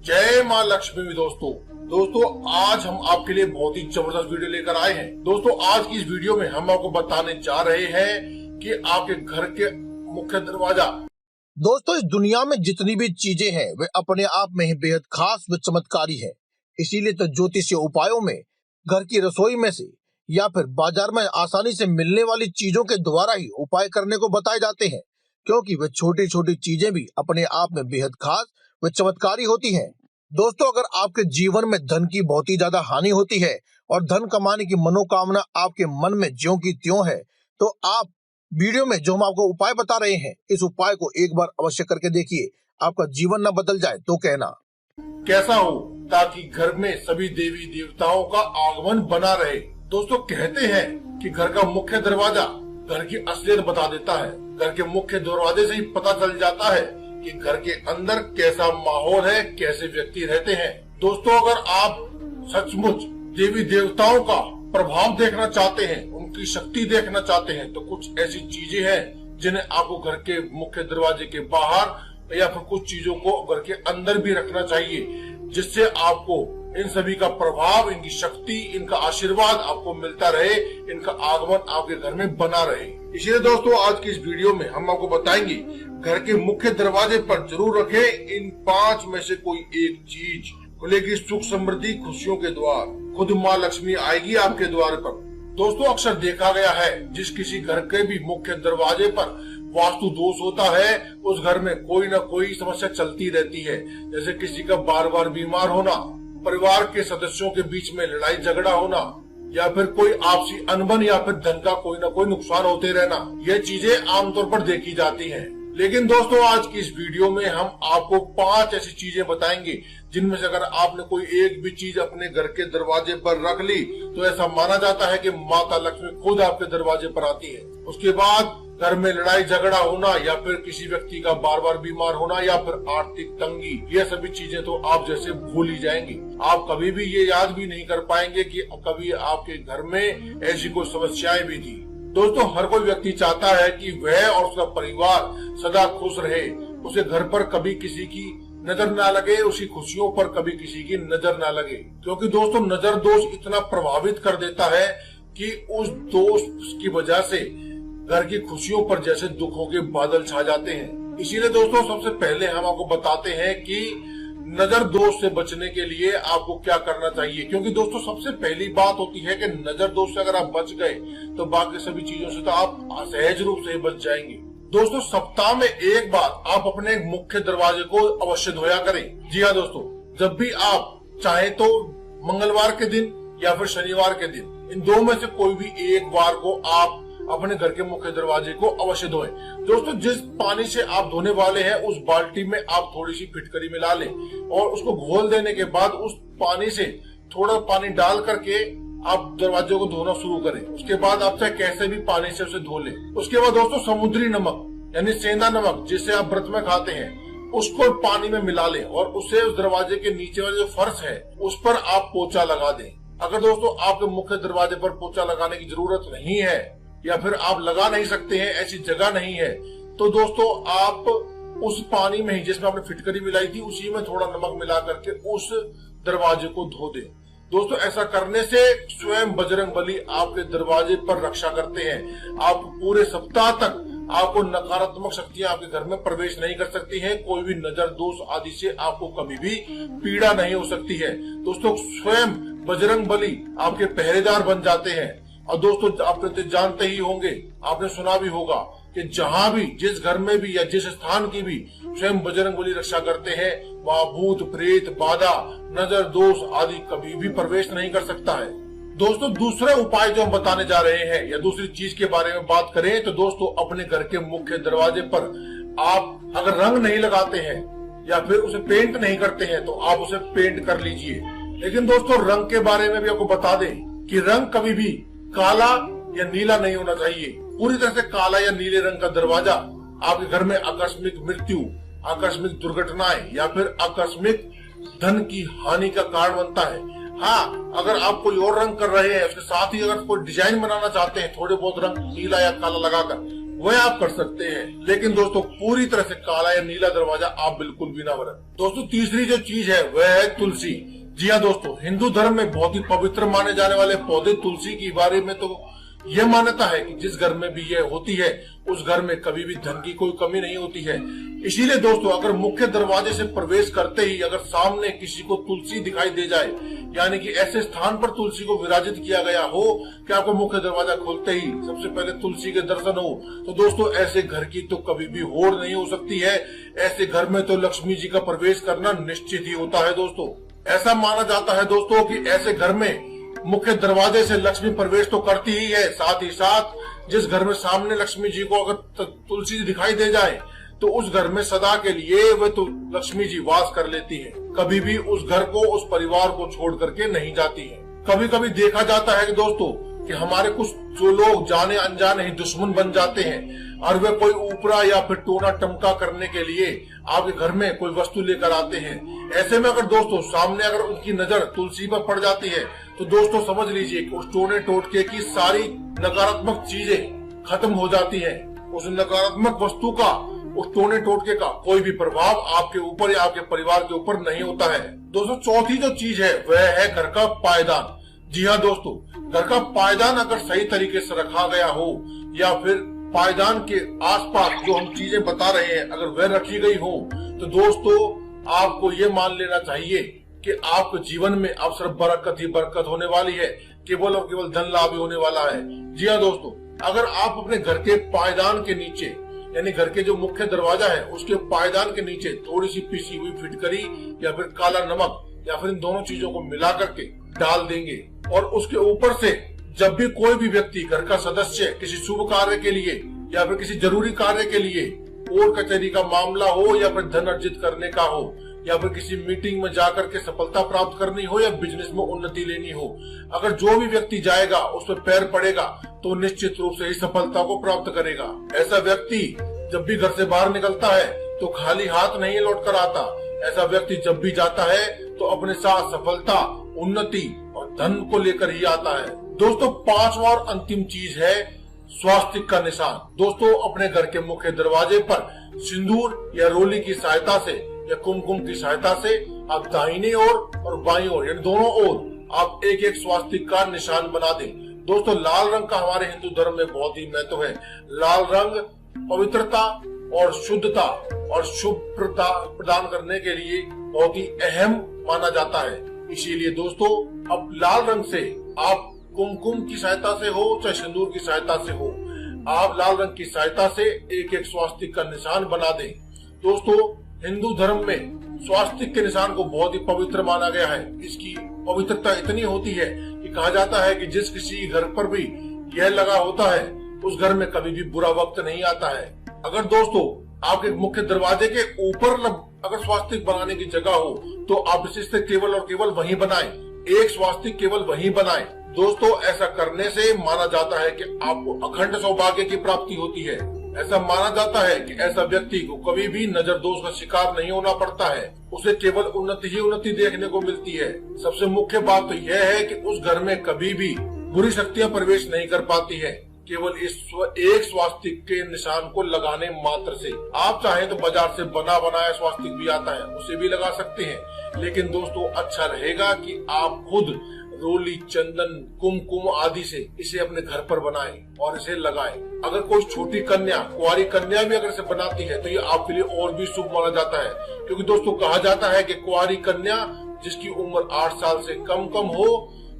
जय माँ लक्ष्मी। दोस्तों आज हम आपके लिए बहुत ही जबरदस्त वीडियो लेकर आए हैं। दोस्तों आज की इस वीडियो में हम आपको बताने जा रहे हैं कि आपके घर के मुख्य दरवाजा। दोस्तों इस दुनिया में जितनी भी चीजें हैं वे अपने आप में ही बेहद खास व चमत्कारी हैं। इसीलिए तो ज्योतिषीय उपायों में घर की रसोई में से या फिर बाजार में आसानी से मिलने वाली चीजों के द्वारा ही उपाय करने को बताए जाते हैं, क्योंकि वे छोटी छोटी चीजें भी अपने आप में बेहद खास व चमत्कारी होती हैं। दोस्तों अगर आपके जीवन में धन की बहुत ही ज्यादा हानि होती है और धन कमाने की मनोकामना आपके मन में ज्यों की त्यों है, तो आप वीडियो में जो हम आपको उपाय बता रहे हैं इस उपाय को एक बार अवश्य करके देखिए। आपका जीवन न बदल जाए तो कहना। कैसा हो ताकि घर में सभी देवी देवताओं का आगमन बना रहे। दोस्तों कहते हैं कि घर का मुख्य दरवाजा घर की असलियत बता देता है। घर के मुख्य दरवाजे से ही पता चल जाता है कि घर के अंदर कैसा माहौल है, कैसे व्यक्ति रहते हैं। दोस्तों अगर आप सचमुच देवी देवताओं का प्रभाव देखना चाहते हैं, उनकी शक्ति देखना चाहते हैं, तो कुछ ऐसी चीजें हैं जिन्हें आपको घर के मुख्य दरवाजे के बाहर या फिर कुछ चीजों को घर के अंदर भी रखना चाहिए, जिससे आपको इन सभी का प्रभाव, इनकी शक्ति, इनका आशीर्वाद आपको मिलता रहे, इनका आगमन आपके घर में बना रहे। इसलिए दोस्तों आज की इस वीडियो में हम आपको बताएंगे घर के मुख्य दरवाजे पर जरूर रखें इन 5 में से कोई एक चीज। खुलेगी सुख समृद्धि, खुशियों के द्वार, खुद माँ लक्ष्मी आएगी आपके द्वार पर। दोस्तों अक्सर देखा गया है जिस किसी घर के भी मुख्य दरवाजे पर वास्तु दोष होता है, उस घर में कोई न कोई समस्या चलती रहती है। जैसे किसी का बार बार बीमार होना, परिवार के सदस्यों के बीच में लड़ाई झगड़ा होना, या फिर कोई आपसी अनबन, या फिर धन का कोई न कोई नुकसान होते रहना। ये चीजें आमतौर पर देखी जाती हैं। लेकिन दोस्तों आज की इस वीडियो में हम आपको 5 ऐसी चीजें बताएंगे जिनमें से अगर आपने कोई एक भी चीज अपने घर के दरवाजे पर रख ली तो ऐसा माना जाता है कि माता लक्ष्मी खुद आपके दरवाजे पर आती है। उसके बाद घर में लड़ाई झगड़ा होना, या फिर किसी व्यक्ति का बार बार बीमार होना, या फिर आर्थिक तंगी, ये सभी चीजें तो आप जैसे भूल ही जाएंगे। आप कभी भी ये याद भी नहीं कर पाएंगे कि कभी आपके घर में ऐसी कोई समस्याएं भी थी। दोस्तों हर कोई व्यक्ति चाहता है कि वह और उसका परिवार सदा खुश रहे, उसे घर पर कभी किसी की नजर ना लगे, उसकी खुशियों पर कभी किसी की नजर ना लगे। क्योंकि दोस्तों नजर दोष इतना प्रभावित कर देता है कि उस दोष की वजह से घर की खुशियों पर जैसे दुखों के बादल छा जाते हैं। इसीलिए दोस्तों सबसे पहले हम आपको बताते हैं कि नजर दोष से बचने के लिए आपको क्या करना चाहिए। क्योंकि दोस्तों सबसे पहली बात होती है कि नजर दोष से अगर आप बच गए तो बाकी सभी चीजों से तो आप सहज रूप से बच जाएंगे। दोस्तों सप्ताह में एक बार आप अपने मुख्य दरवाजे को अवश्य धोया करें। जी हाँ दोस्तों, जब भी आप चाहे तो मंगलवार के दिन या फिर शनिवार के दिन, इन 2 में से कोई भी एक बार को आप अपने घर के मुख्य दरवाजे को अवश्य धोएं। दोस्तों जिस पानी से आप धोने वाले हैं उस बाल्टी में आप थोड़ी सी फिटकरी मिला लें और उसको घोल देने के बाद उस पानी से थोड़ा पानी डाल करके आप दरवाजे को धोना शुरू करें। उसके बाद आप चाहे कैसे भी पानी से उसे धो लें। उसके बाद दोस्तों समुद्री नमक यानी सेंधा नमक जिसे आप व्रत में खाते हैं, उसको पानी में मिला लें और उसे उस दरवाजे के नीचे वाले जो फर्श है उस पर आप पोछा लगा दें। अगर दोस्तों आपके मुख्य दरवाजे पर पोछा लगाने की जरूरत नहीं है या फिर आप लगा नहीं सकते हैं, ऐसी जगह नहीं है, तो दोस्तों आप उस पानी में ही जिसमें आपने फिटकरी मिलाई थी उसी में थोड़ा नमक मिला करके उस दरवाजे को धो दें। दोस्तों ऐसा करने से स्वयं बजरंगबली आपके दरवाजे पर रक्षा करते हैं। आप पूरे सप्ताह तक आपको नकारात्मक शक्तियां आपके घर में प्रवेश नहीं कर सकती हैं। कोई भी नजर दोष आदि से आपको कभी भी पीड़ा नहीं हो सकती है। दोस्तों स्वयं बजरंगबली आपके पहरेदार बन जाते हैं। और दोस्तों आपने तो जानते ही होंगे, आपने सुना भी होगा कि जहां भी, जिस घर में भी या जिस स्थान की भी स्वयं बजरंगबली रक्षा करते हैं, वहां भूत प्रेत बाधा नजर दोष आदि कभी भी प्रवेश नहीं कर सकता है। दोस्तों दूसरा उपाय जो हम बताने जा रहे हैं या दूसरी चीज के बारे में बात करें तो दोस्तों अपने घर के मुख्य दरवाजे पर आप अगर रंग नहीं लगाते हैं या फिर उसे पेंट नहीं करते हैं तो आप उसे पेंट कर लीजिए। लेकिन दोस्तों रंग के बारे में भी आपको बता दें कि रंग कभी भी काला या नीला नहीं होना चाहिए। पूरी तरह से काला या नीले रंग का दरवाजा आपके घर में आकस्मिक मृत्यु, आकस्मिक दुर्घटनाएं या फिर आकस्मिक धन की हानि का कारण बनता है। हाँ अगर आप कोई और रंग कर रहे हैं, उसके साथ ही अगर कोई डिजाइन बनाना चाहते हैं, थोड़े बहुत रंग नीला या काला लगाकर, वह आप कर सकते हैं, लेकिन दोस्तों पूरी तरह से काला या नीला दरवाजा आप बिल्कुल भी ना बनें। दोस्तों तीसरी जो चीज है वह है तुलसी। जी हाँ दोस्तों, हिंदू धर्म में बहुत ही पवित्र माने जाने वाले पौधे तुलसी के बारे में तो यह मान्यता है कि जिस घर में भी यह होती है उस घर में कभी भी धन की कोई कमी नहीं होती है। इसीलिए दोस्तों अगर मुख्य दरवाजे से प्रवेश करते ही अगर सामने किसी को तुलसी दिखाई दे जाए, यानी कि ऐसे स्थान पर तुलसी को विराजित किया गया हो कि आपको मुख्य दरवाजा खोलते ही सबसे पहले तुलसी के दर्शन हो, तो दोस्तों ऐसे घर की तो कभी भी होड़ नहीं हो सकती है। ऐसे घर में तो लक्ष्मी जी का प्रवेश करना निश्चित ही होता है। दोस्तों ऐसा माना जाता है दोस्तों कि ऐसे घर में मुख्य दरवाजे से लक्ष्मी प्रवेश तो करती ही है, साथ ही साथ जिस घर में सामने लक्ष्मी जी को अगर तुलसी दिखाई दे जाए तो उस घर में सदा के लिए वह तो लक्ष्मी जी वास कर लेती है, कभी भी उस घर को उस परिवार को छोड़ करके नहीं जाती है। कभी कभी देखा जाता है कि दोस्तों कि हमारे कुछ जो लोग जाने अनजाने ही दुश्मन बन जाते हैं और वे कोई ऊपरा या फिर टोना टमका करने के लिए आपके घर में कोई वस्तु लेकर आते हैं। ऐसे में अगर दोस्तों सामने अगर उनकी नजर तुलसी पर पड़ जाती है तो दोस्तों समझ लीजिए कि उस टोने टोटके की सारी नकारात्मक चीजें खत्म हो जाती हैं। उस नकारात्मक वस्तु का, उस टोने टोटके का कोई भी प्रभाव आपके ऊपर या आपके परिवार के ऊपर नहीं होता है। दोस्तों चौथी जो चीज है वह है घर का पायदान। जी हाँ दोस्तों, घर का पायदान अगर सही तरीके से रखा गया हो या फिर पायदान के आसपास जो हम चीजें बता रहे हैं अगर वह रखी गई हो तो दोस्तों आपको ये मान लेना चाहिए कि आपके जीवन में अब सिर्फ बरकत ही बरकत होने वाली है, केवल और केवल धन लाभ ही होने वाला है। जी हाँ दोस्तों, अगर आप अपने घर के पायदान के नीचे यानी घर के जो मुख्य दरवाजा है उसके पायदान के नीचे थोड़ी सी पिसी हुई फिटकरी या फिर काला नमक या फिर इन दोनों चीजों को मिला करके डाल देंगे और उसके ऊपर से जब भी कोई भी व्यक्ति घर का सदस्य किसी शुभ कार्य के लिए या फिर किसी जरूरी कार्य के लिए कोर्ट कचहरी का मामला हो या फिर धन अर्जित करने का हो या फिर किसी मीटिंग में जाकर के सफलता प्राप्त करनी हो या बिजनेस में उन्नति लेनी हो, अगर जो भी व्यक्ति जाएगा उस पर पैर पड़ेगा तो निश्चित रूप से ही सफलता को प्राप्त करेगा। ऐसा व्यक्ति जब भी घर से बाहर निकलता है तो खाली हाथ नहीं लौट कर आता। ऐसा व्यक्ति जब भी जाता है तो अपने साथ सफलता, उन्नति और धन को लेकर ही आता है। दोस्तों पांचवा और अंतिम चीज है स्वास्तिक का निशान। दोस्तों अपने घर के मुख्य दरवाजे पर सिंदूर या रोली की सहायता से या कुमकुम की सहायता से आप दाहिने ओर और बाईं ओर यानी दोनों ओर आप एक एक स्वास्तिक का निशान बना दें। दोस्तों लाल रंग का हमारे हिंदू धर्म में बहुत ही महत्व है। लाल रंग पवित्रता और शुद्धता और शुभ प्रदान करने के लिए बहुत ही अहम माना जाता है। इसीलिए दोस्तों अब लाल रंग से आप कुमकुम की सहायता से हो चाहे सिंदूर की सहायता से हो, आप लाल रंग की सहायता से एक एक स्वास्तिक का निशान बना दें। दोस्तों हिंदू धर्म में स्वास्तिक के निशान को बहुत ही पवित्र माना गया है। इसकी पवित्रता इतनी होती है कि कहा जाता है कि जिस किसी घर पर भी यह लगा होता है उस घर में कभी भी बुरा वक्त नहीं आता है। अगर दोस्तों आपके मुख्य दरवाजे के ऊपर अगर स्वास्तिक बनाने की जगह हो तो आप इसे केवल और केवल वहीं बनाएं, एक स्वास्तिक केवल वहीं बनाएं। दोस्तों ऐसा करने से माना जाता है कि आपको अखंड सौभाग्य की प्राप्ति होती है। ऐसा माना जाता है कि ऐसा व्यक्ति को कभी भी नजर दोष का शिकार नहीं होना पड़ता है, उसे केवल उन्नति ही उन्नति देखने को मिलती है। सबसे मुख्य बात तो यह है कि उस घर में कभी भी बुरी शक्तियां प्रवेश नहीं कर पाती है, केवल इस एक स्वास्तिक के निशान को लगाने मात्र से। आप चाहे तो बाजार से बना बनाया स्वास्तिक भी आता है, उसे भी लगा सकते हैं, लेकिन दोस्तों अच्छा रहेगा कि आप खुद रोली, चंदन, कुमकुम आदि से इसे अपने घर पर बनाएं और इसे लगाएं। अगर कोई छोटी कन्या, कुंवारी कन्या भी अगर इसे बनाती है तो ये आपके लिए और भी शुभ माना जाता है, क्योंकि दोस्तों कहा जाता है कि कुंवारी कन्या जिसकी उम्र 8 साल से कम हो,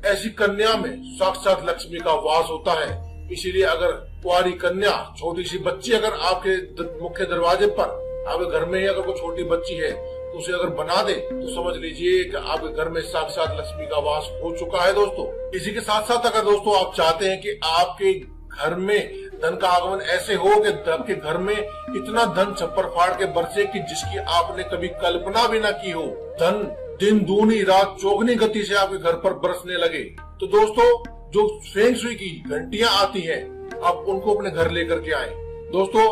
ऐसी कन्या में साक्षात लक्ष्मी का वास होता है। इसीलिए अगर कुंवारी कन्या, छोटी सी बच्ची अगर आपके मुख्य दरवाजे पर, आपके घर में ही अगर कोई छोटी बच्ची है तो उसे अगर बना दे तो समझ लीजिए कि आपके घर में साक्षात लक्ष्मी का वास हो चुका है। दोस्तों इसी के साथ साथ अगर दोस्तों आप चाहते हैं कि आपके घर में धन का आगमन ऐसे हो कि आपके घर में इतना धन छप्पर फाड़ के बरसे कि जिसकी आपने कभी कल्पना भी न की हो, धन दिन दूनी रात चौगनी गति से आपके घर पर बरसने लगे, तो दोस्तों जो फेंग शुई की घंटियां आती हैं आप उनको अपने घर लेकर के आए। दोस्तों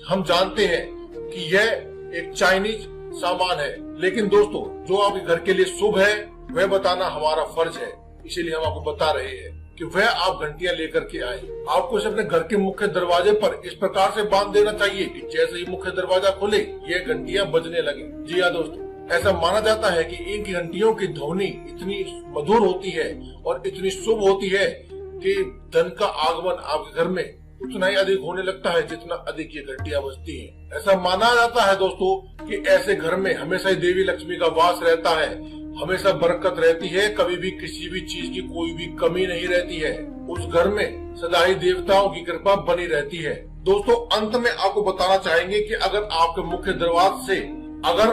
हम जानते हैं कि यह एक चाइनीज सामान है, लेकिन दोस्तों जो आपके घर के लिए शुभ है वह बताना हमारा फर्ज है। इसीलिए हम आपको बता रहे हैं कि वह आप घंटियां लेकर के आए। आपको इसे अपने घर के मुख्य दरवाजे पर इस प्रकार से बांध देना चाहिए कि जैसे ही मुख्य दरवाजा खुले ये घंटियां बजने लगे। जी हाँ दोस्तों, ऐसा माना जाता है कि इन घंटियों की ध्वनि इतनी मधुर होती है और इतनी शुभ होती है कि धन का आगमन आपके घर में उतना ही अधिक होने लगता है जितना अधिक ये घंटियां बजती हैं। ऐसा माना जाता है दोस्तों कि ऐसे घर में हमेशा ही देवी लक्ष्मी का वास रहता है, हमेशा बरकत रहती है, कभी भी किसी भी चीज की कोई भी कमी नहीं रहती है। उस घर में सदा ही देवताओं की कृपा बनी रहती है। दोस्तों अंत में आपको बताना चाहेंगे कि अगर आपके मुख्य दरवाजे से अगर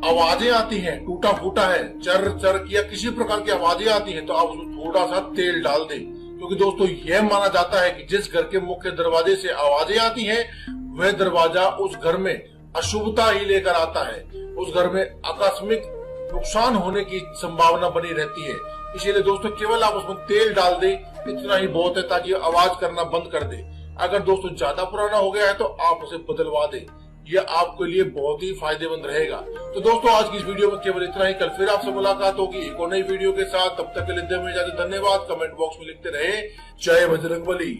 आवाजें आती हैं, टूटा फूटा है, चर चर या किसी प्रकार की आवाजें आती हैं, तो आप उसमें थोड़ा सा तेल डाल दें, क्योंकि दोस्तों यह माना जाता है कि जिस घर के मुख्य दरवाजे से आवाजें आती हैं वह दरवाजा उस घर में अशुभता ही लेकर आता है, उस घर में आकस्मिक नुकसान होने की संभावना बनी रहती है। इसीलिए दोस्तों केवल आप उसमें तेल डाल दें, इतना ही बहुत है ताकि आवाज करना बंद कर दे। अगर दोस्तों ज्यादा पुराना हो गया है तो आप उसे बदलवा दें, यह आपके लिए बहुत ही फायदेमंद रहेगा। तो दोस्तों आज की इस वीडियो में केवल इतना ही। कल फिर आपसे मुलाकात होगी एक और नई वीडियो के साथ। तब तक के लिए धन्यवाद। कमेंट बॉक्स में लिखते रहे जय बजरंगबली।